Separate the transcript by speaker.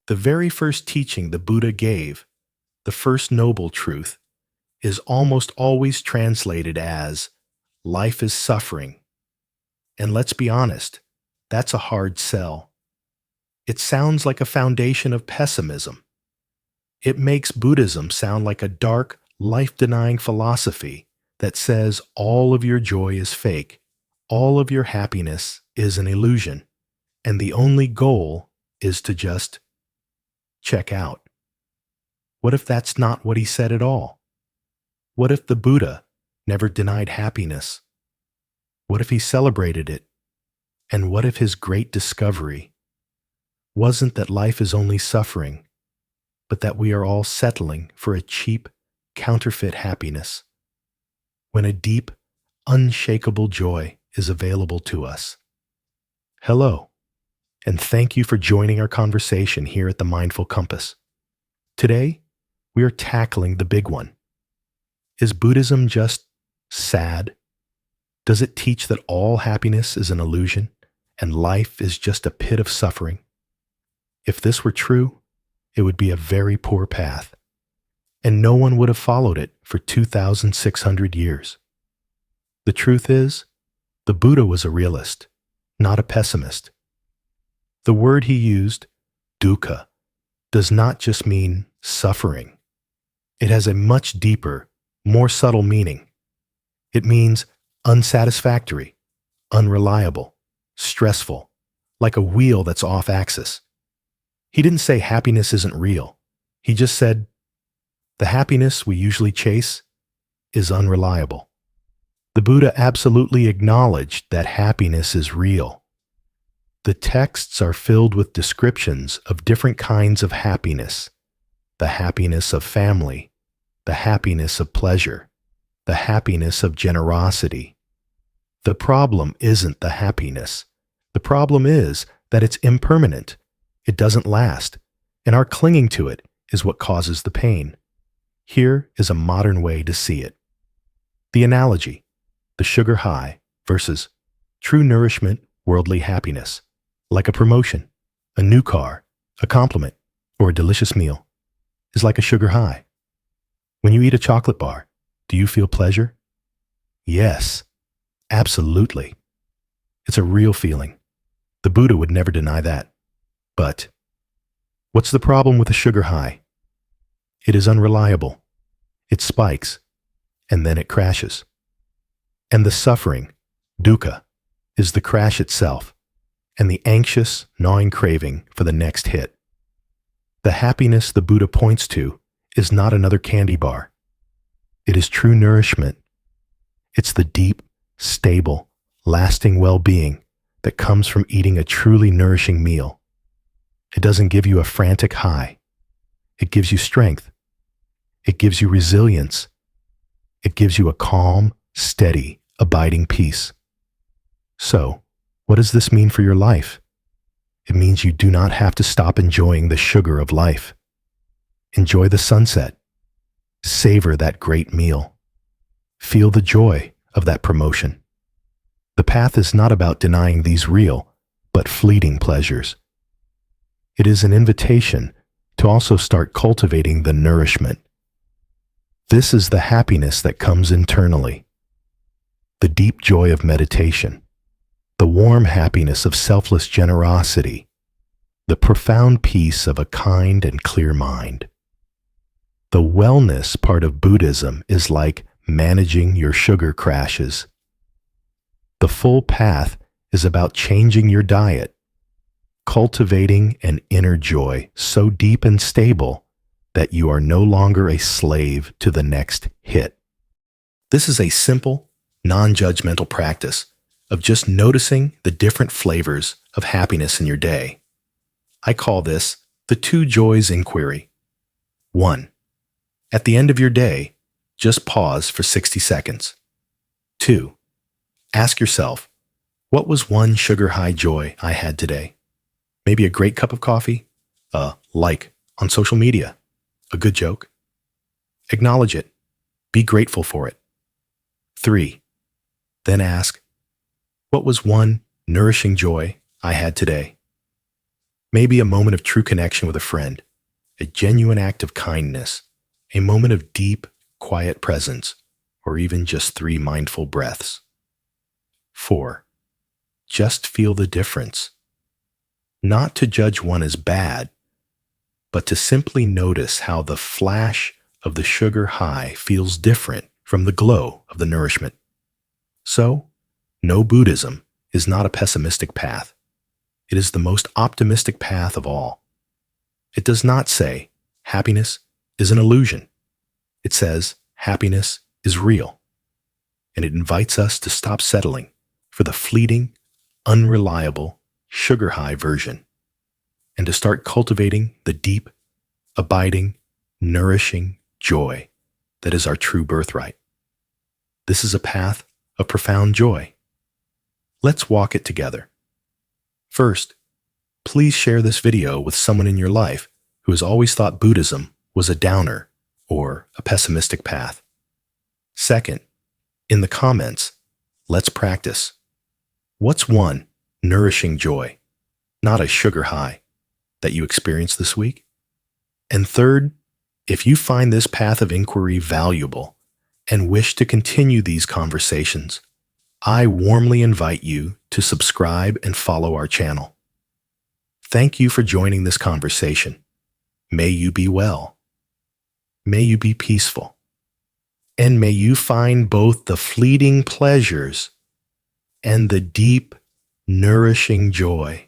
Speaker 1: The very first teaching the Buddha gave, the first noble truth, is almost always translated as, life is suffering. And let's be honest, that's a hard sell. It sounds like a foundation of pessimism. It makes Buddhism sound like a dark, life-denying philosophy that says all of your joy is fake, all of your happiness is an illusion, and the only goal is to just check out. What if that's not what he said at all? What if the Buddha never denied happiness? What if he celebrated it? And what if his great discovery wasn't that life is only suffering, but that we are all settling for a cheap, counterfeit happiness, when a deep, unshakable joy is available to us? Hello, and thank you for joining our conversation here at the Mindful Compass. Today, we are tackling the big one. Is Buddhism just sad? Does it teach that all happiness is an illusion and life is just a pit of suffering? If this were true, it would be a very poor path, and no one would have followed it for 2,600 years. The truth is, the Buddha was a realist, not a pessimist. The word he used, dukkha, does not just mean suffering. It has a much deeper, more subtle meaning. It means unsatisfactory, unreliable, stressful, like a wheel that's off axis. He didn't say happiness isn't real. He just said, the happiness we usually chase is unreliable. The Buddha absolutely acknowledged that happiness is real. The texts are filled with descriptions of different kinds of happiness: the happiness of family, the happiness of pleasure, the happiness of generosity. The problem isn't the happiness. The problem is that it's impermanent. It doesn't last, and our clinging to it is what causes the pain. Here is a modern way to see it. The analogy: the sugar high versus true nourishment, worldly happiness, like a promotion, a new car, a compliment, or a delicious meal, is like a sugar high. When you eat a chocolate bar, do you feel pleasure? Yes, absolutely. It's a real feeling. The Buddha would never deny that. But what's the problem with a sugar high? It is unreliable. It spikes, and then it crashes. And the suffering, dukkha, is the crash itself, and the anxious, gnawing craving for the next hit. The happiness the Buddha points to is not another candy bar. It is true nourishment. It's the deep, stable, lasting well-being that comes from eating a truly nourishing meal. It doesn't give you a frantic high. It gives you strength. It gives you resilience. It gives you a calm, steady, abiding peace. So, what does this mean for your life? It means you do not have to stop enjoying the sugar of life. Enjoy the sunset. Savor that great meal. Feel the joy of that promotion. The path is not about denying these real, but fleeting pleasures. It is an invitation to also start cultivating the nourishment. This is the happiness that comes internally. The deep joy of meditation. The warm happiness of selfless generosity. The profound peace of a kind and clear mind. The wellness part of Buddhism is like managing your sugar crashes. The full path is about changing your diet, cultivating an inner joy so deep and stable that you are no longer a slave to the next hit. This is a simple, non-judgmental practice of just noticing the different flavors of happiness in your day. I call this the two joys inquiry. 1. At the end of your day, just pause for 60 seconds. 2. Ask yourself, what was one sugar high joy I had today? Maybe a great cup of coffee, a like on social media, a good joke. Acknowledge it. Be grateful for it. 3. Then ask, what was one nourishing joy I had today? Maybe a moment of true connection with a friend, a genuine act of kindness, a moment of deep, quiet presence, or even just 3 mindful breaths. 4. Just feel the difference. Not to judge one as bad, but to simply notice how the flash of the sugar high feels different from the glow of the nourishment. So, no, Buddhism is not a pessimistic path. It is the most optimistic path of all. It does not say happiness is an illusion. It says happiness is real. And it invites us to stop settling for the fleeting, unreliable, sugar-high version and to start cultivating the deep, abiding, nourishing joy that is our true birthright. This is a path of profound joy. Let's walk it together. First, please share this video with someone in your life who has always thought Buddhism was a downer or a pessimistic path. Second, in the comments, let's practice. What's one nourishing joy, not a sugar high, that you experienced this week? And third, if you find this path of inquiry valuable and wish to continue these conversations, I warmly invite you to subscribe and follow our channel. Thank you for joining this conversation. May you be well. May you be peaceful. And may you find both the fleeting pleasures and the deep, nourishing joy